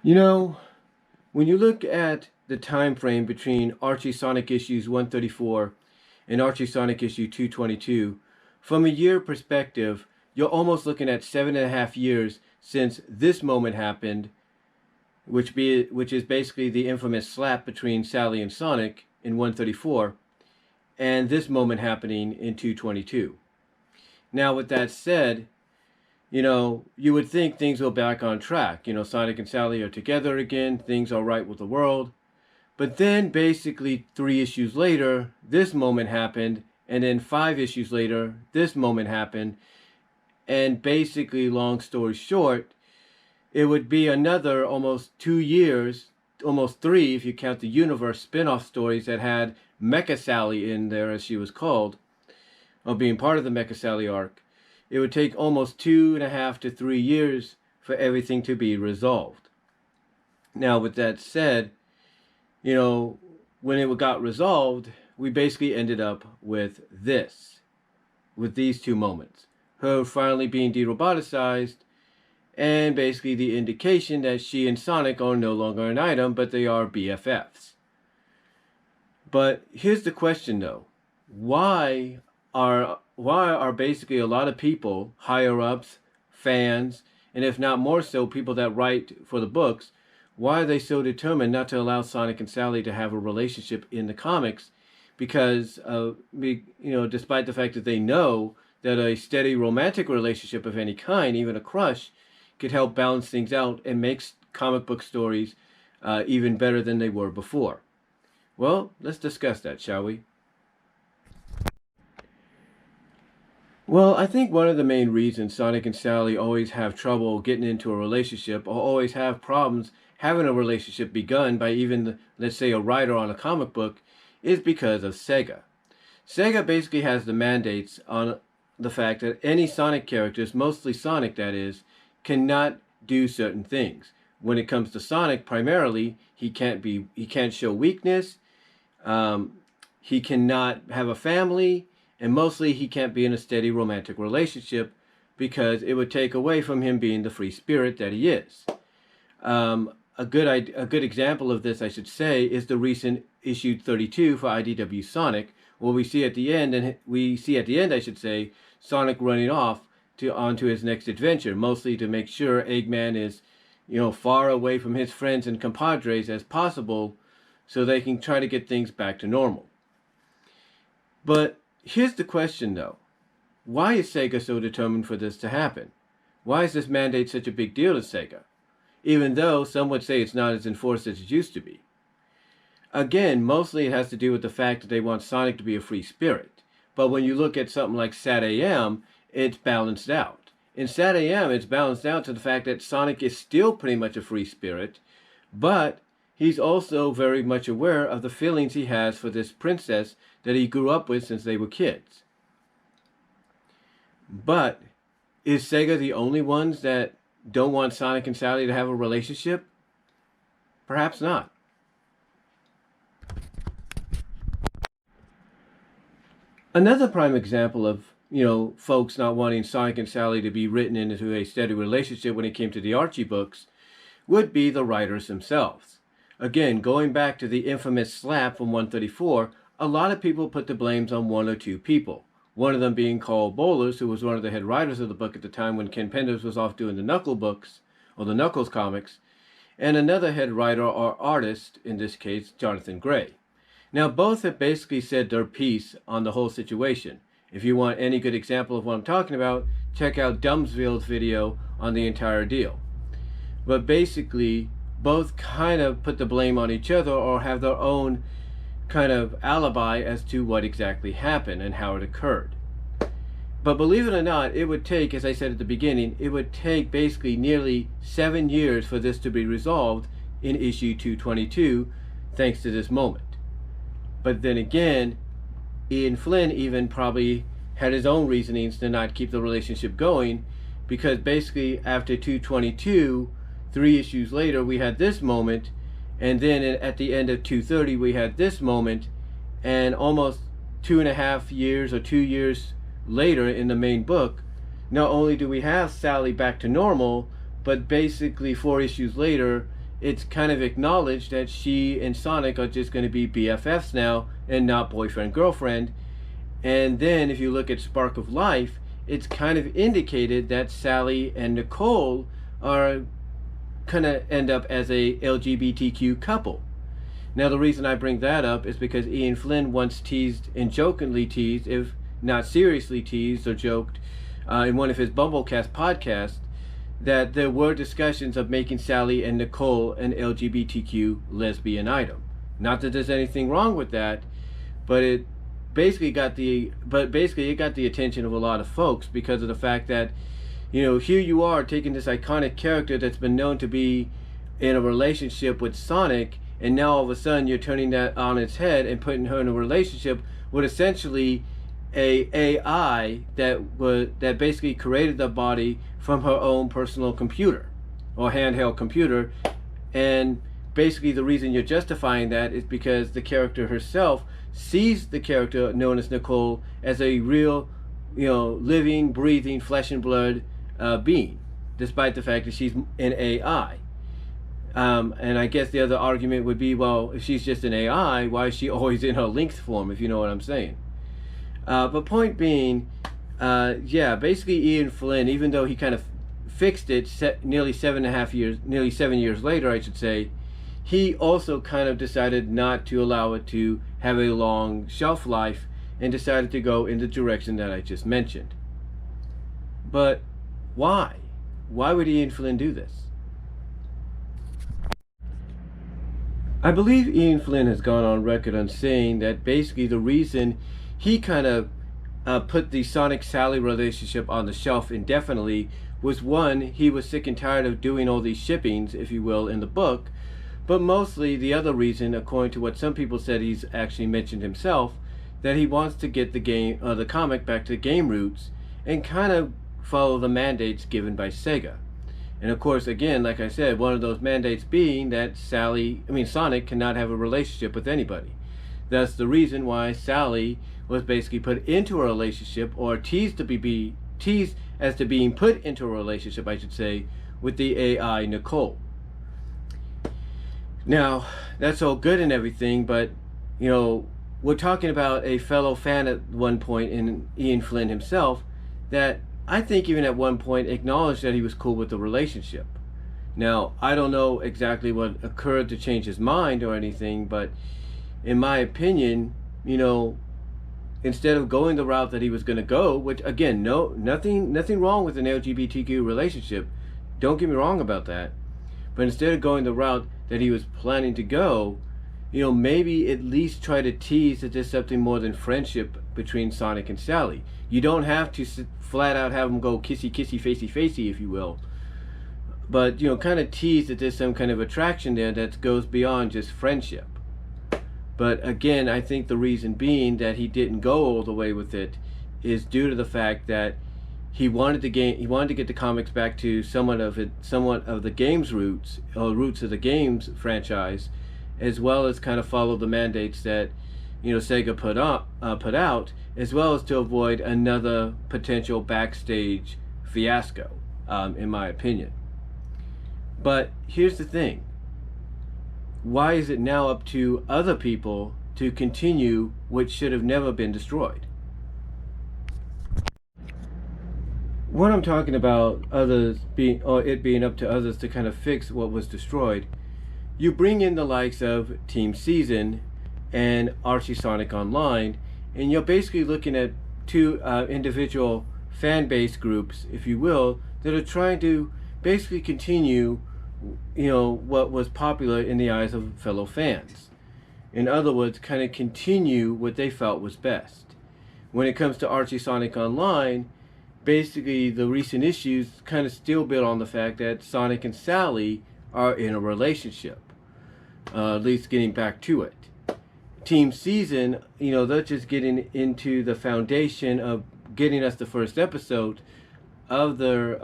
You know, when you look at the time frame between RCSonic issues 134 and RCSonic issue 222, from a year perspective, you're almost looking at 7.5 years since this moment happened, which is basically the infamous slap between Sally and Sonic in 134, and this moment happening in 222. Now, with that said, you would think things will be back on track. Sonic and Sally are together again, things are right with the world. But then basically 3 issues later, this moment happened, and then 5 issues later, this moment happened. And basically, long story short, it would be another almost 2 years, almost 3 if you count the universe spin-off stories that had Mecha Sally in there, as she was called, or being part of the Mecha Sally arc. It would take almost 2.5 to 3 years for everything to be resolved. Now, with that said, when it got resolved, we basically ended up with these 2 moments. Her finally being de-roboticized, and basically the indication that she and Sonic are no longer an item, but they are BFFs. But here's the question though. Why are basically a lot of people, higher-ups, fans, and if not more so, people that write for the books, why are they so determined not to allow Sonic and Sally to have a relationship in the comics? Because, despite the fact that they know that a steady romantic relationship of any kind, even a crush, could help balance things out and makes comic book stories even better than they were before. Well, let's discuss that, shall we? Well, I think one of the main reasons Sonic and Sally always have trouble getting into a relationship, or always have problems having a relationship begun by even, let's say, a writer on a comic book, is because of Sega. Sega basically has the mandates on the fact that any Sonic characters, mostly Sonic that is, cannot do certain things. When it comes to Sonic, primarily, he can't show weakness, he cannot have a family, and mostly he can't be in a steady romantic relationship because it would take away from him being the free spirit that he is. A good example of this, I should say, is the recent issue 32 for IDW Sonic, where we see at the end, I should say, Sonic running off onto his next adventure, mostly to make sure Eggman is, far away from his friends and compadres as possible, so they can try to get things back to normal. But here's the question, though. Why is Sega so determined for this to happen? Why is this mandate such a big deal to Sega? Even though some would say it's not as enforced as it used to be. Again, mostly it has to do with the fact that they want Sonic to be a free spirit. But when you look at something like SatAM, it's balanced out. In SatAM, it's balanced out to the fact that Sonic is still pretty much a free spirit, but he's also very much aware of the feelings he has for this princess that he grew up with since they were kids. But is Sega the only ones that don't want Sonic and Sally to have a relationship? Perhaps not. Another prime example of, folks not wanting Sonic and Sally to be written into a steady relationship when it came to the Archie books would be the writers themselves. Again, going back to the infamous slap from 134, a lot of people put the blames on 1 or 2 people. One of them being Karl Bollers, who was one of the head writers of the book at the time when Ken Penders was off doing the Knuckle books, or the Knuckles comics, and another head writer or artist, in this case, Jonathan Gray. Now, both have basically said their piece on the whole situation. If you want any good example of what I'm talking about, check out Dumbsville's video on the entire deal. But basically, both kind of put the blame on each other or have their own kind of alibi as to what exactly happened and how it occurred. But believe it or not, it would take, as I said at the beginning, it would take basically nearly 7 years for this to be resolved in issue 222, thanks to this moment. But then again, Ian Flynn even probably had his own reasonings to not keep the relationship going, because basically after 222, 3 issues later, we had this moment, and then at the end of 230, we had this moment, and almost 2.5 years or 2 years later in the main book, not only do we have Sally back to normal, but basically 4 issues later, it's kind of acknowledged that she and Sonic are just going to be BFFs now and not boyfriend girlfriend. And then if you look at Spark of Life, it's kind of indicated that Sally and Nicole are kind of end up as a LGBTQ couple. Now the reason I bring that up is because Ian Flynn once teased, and jokingly teased, if not seriously teased or joked, in one of his Bumblecast podcasts, that there were discussions of making Sally and Nicole an LGBTQ lesbian item. Not that there's anything wrong with that, but it basically got the attention of a lot of folks because of the fact that, you know, here you are taking this iconic character that's been known to be in a relationship with Sonic, and now all of a sudden you're turning that on its head and putting her in a relationship with essentially a AI that basically created the body from her own personal computer or handheld computer. And basically the reason you're justifying that is because the character herself sees the character known as Nicole as a real, you know, living, breathing, flesh and blood being, despite the fact that she's an AI. And I guess the other argument would be, well, if she's just an AI, why is she always in her linked form, if you know what I'm saying? But point being, yeah, basically Ian Flynn, even though he kind of fixed it nearly 7 years later, I should say, he also kind of decided not to allow it to have a long shelf life and decided to go in the direction that I just mentioned. But why? Why would Ian Flynn do this? I believe Ian Flynn has gone on record on saying that basically the reason he kind of put the Sonic-Sally relationship on the shelf indefinitely was, one, he was sick and tired of doing all these shippings, if you will, in the book, but mostly the other reason, according to what some people said he's actually mentioned himself, that he wants to get the comic back to the game roots and kind of follow the mandates given by Sega. And of course, again, like I said, one of those mandates being that Sonic cannot have a relationship with anybody. That's the reason why Sally was basically put into a relationship, or teased as to being put into a relationship, I should say, with the AI Nicole. Now, that's all good and everything, but, you know, we're talking about a fellow fan at one point in Ian Flynn himself that I think even at one point acknowledged that he was cool with the relationship. Now, I don't know exactly what occurred to change his mind or anything, but in my opinion, you know, instead of going the route that he was going to go, which again, nothing wrong with an LGBTQ relationship, don't get me wrong about that, but instead of going the route that he was planning to go, you know, maybe at least try to tease that there's something more than friendship between Sonic and Sally. You don't have to flat out have them go kissy kissy facey facey, if you will, but, you know, kind of tease that there's some kind of attraction there that goes beyond just friendship. But again, I think the reason being that he didn't go all the way with it is due to the fact that he wanted to get the comics back to somewhat of the game's roots, or roots of the game's franchise, as well as kind of follow the mandates that, you know, Sega put out, as well as to avoid another potential backstage fiasco, in my opinion. But here's the thing. Why is it now up to other people to continue what should have never been destroyed? When I'm talking about it being up to others to kind of fix what was destroyed, you bring in the likes of Team Season and RCSonic Online, and you're basically looking at two individual fan base groups, if you will, that are trying to basically continue, you know, what was popular in the eyes of fellow fans. In other words, kind of continue what they felt was best. When it comes to RCSonic Online, basically the recent issues kind of still build on the fact that Sonic and Sally are in a relationship, at least getting back to it. Team Season, you know, they're just getting into the foundation of getting us the first episode of their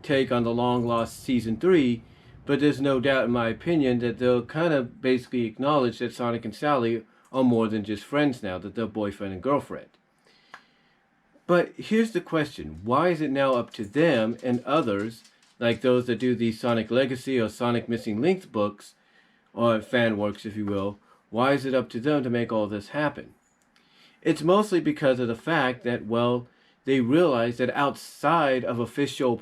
take on the long lost season 3, but there's no doubt in my opinion that they'll kind of basically acknowledge that Sonic and Sally are more than just friends now, that they're boyfriend and girlfriend. But here's the question: why is it now up to them and others like those that do the Sonic Legacy or Sonic Missing Links books, or fan works, if you will, why is it up to them to make all this happen? It's mostly because of the fact that, well, they realize that outside of official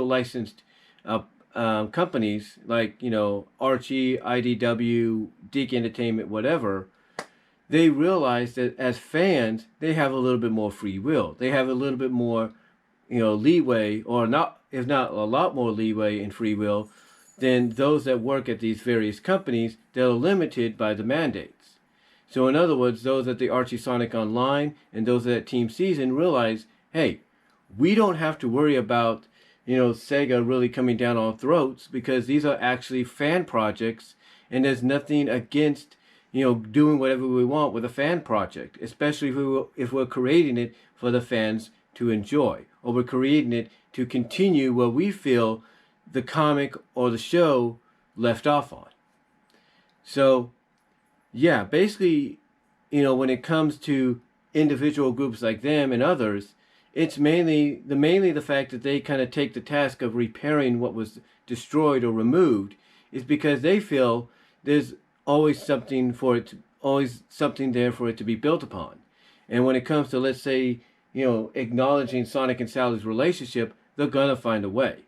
licensed companies like, Archie, IDW, Deke Entertainment, whatever, they realize that as fans, they have a little bit more free will. They have a little bit more, leeway, or not, if not a lot more leeway and free will than those that work at these various companies that are limited by the mandates. So in other words, those at the RCSonic Online and those at Team Season realize, hey, we don't have to worry about, Sega really coming down our throats, because these are actually fan projects, and there's nothing against, doing whatever we want with a fan project, especially if we're creating it for the fans to enjoy, or we're creating it to continue where we feel the comic or the show left off on. So, yeah, basically, when it comes to individual groups like them and others, it's mainly the fact that they kind of take the task of repairing what was destroyed or removed, is because they feel there's always something there for it to be built upon. And when it comes to, let's say, acknowledging Sonic and Sally's relationship, they're gonna find a way.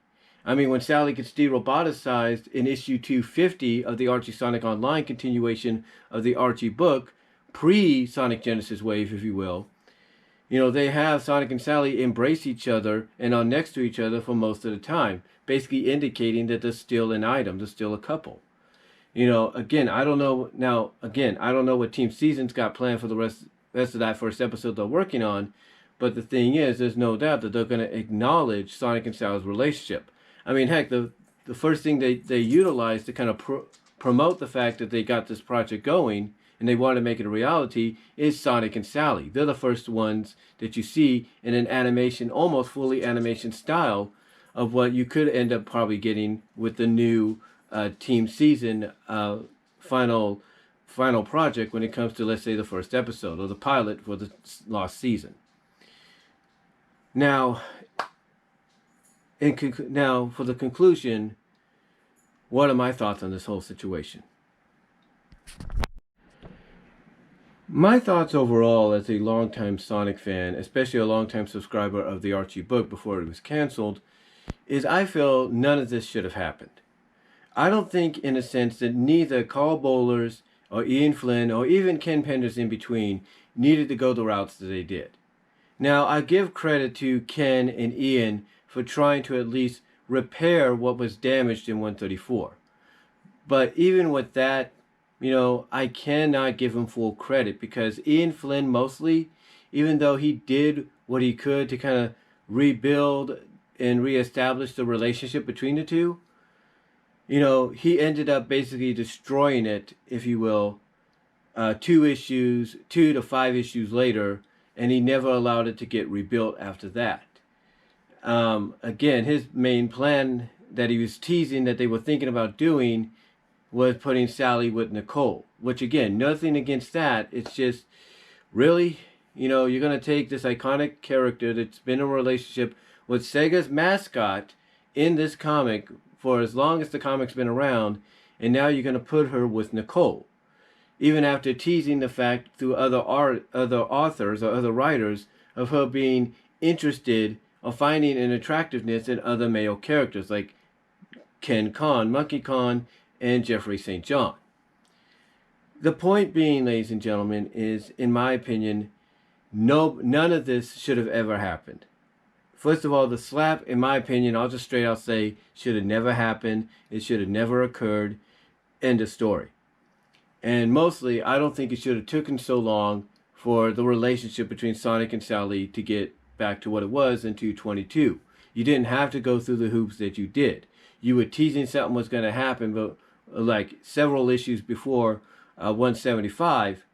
I mean, when Sally gets de-roboticized in issue 250 of the RCSonic Online continuation of the Archie book, pre-Sonic Genesis wave, if you will, they have Sonic and Sally embrace each other and are next to each other for most of the time, basically indicating that they're still an item, they're still a couple. Again, I don't know what Team Season's got planned for the rest of that first episode they're working on, but the thing is, there's no doubt that they're going to acknowledge Sonic and Sally's relationship. I mean, heck, the first thing they utilized to kind of promote the fact that they got this project going and they want to make it a reality is Sonic and Sally. They're the first ones that you see in an animation, almost fully animation style, of what you could end up probably getting with the new Team Season final project when it comes to, let's say, the first episode or the pilot for the last season. Now, for the conclusion, what are my thoughts on this whole situation? My thoughts overall as a longtime Sonic fan, especially a longtime subscriber of the Archie book before it was canceled, is I feel none of this should have happened. I don't think, in a sense, that neither Karl Bollers or Ian Flynn or even Ken Penders in between needed to go the routes that they did. Now, I give credit to Ken and Ian for trying to at least repair what was damaged in 134. But even with that, I cannot give him full credit, because Ian Flynn mostly, even though he did what he could to kind of rebuild and reestablish the relationship between the two, he ended up basically destroying it, if you will, 2 to 5 issues later, and he never allowed it to get rebuilt after that. Again, his main plan that he was teasing that they were thinking about doing was putting Sally with Nicole, which, again, nothing against that. It's just, really, you're going to take this iconic character that's been in a relationship with Sega's mascot in this comic for as long as the comic's been around, and now you're going to put her with Nicole, even after teasing the fact through other authors or other writers of her being interested or finding an attractiveness in other male characters like Ken Khan, Monkey Khan, and Jeffrey St. John. The point being, ladies and gentlemen, is, in my opinion, none of this should have ever happened. First of all, the slap, in my opinion, I'll just straight out say, should have never happened. It should have never occurred. End of story. And mostly, I don't think it should have taken so long for the relationship between Sonic and Sally to get back to what it was in 222. You didn't have to go through the hoops that you did. You were teasing something was going to happen, but like several issues before 175,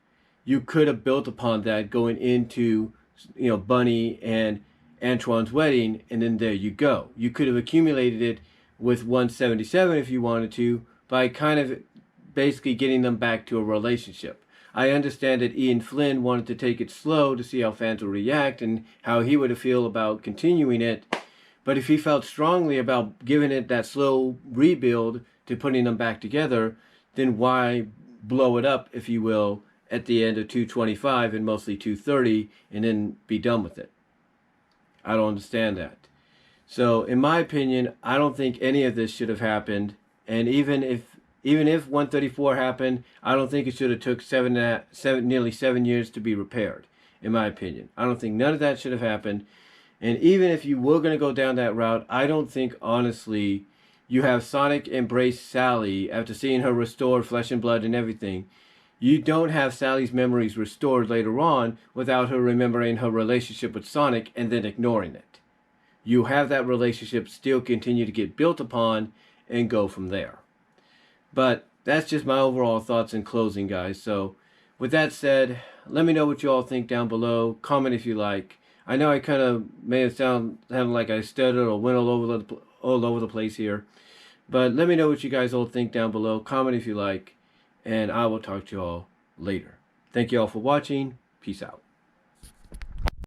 you could have built upon that going into, Bunny and Antoine's wedding, and then there you go. You could have accumulated it with 177 if you wanted to, by kind of basically getting them back to a relationship. I understand that Ian Flynn wanted to take it slow to see how fans would react and how he would feel about continuing it, But if he felt strongly about giving it that slow rebuild to putting them back together, then why blow it up, if you will, at the end of 225 and mostly 230 and then be done with it? I don't understand that. So in my opinion, I don't think any of this should have happened. And even if 134 happened, I don't think it should have took nearly 7 years to be repaired. In my opinion, I don't think none of that should have happened. And even if you were going to go down that route, I don't think, honestly, you have Sonic embrace Sally after seeing her restored flesh and blood and everything. You don't have Sally's memories restored later on without her remembering her relationship with Sonic and then ignoring it. You have that relationship still continue to get built upon and go from there. But that's just my overall thoughts in closing, guys. So with that said, let me know what you all think down below. Comment if you like. I know I kind of made it sound like I stuttered or went all over the place here. But let me know what you guys all think down below. Comment if you like. And I will talk to you all later. Thank you all for watching. Peace out.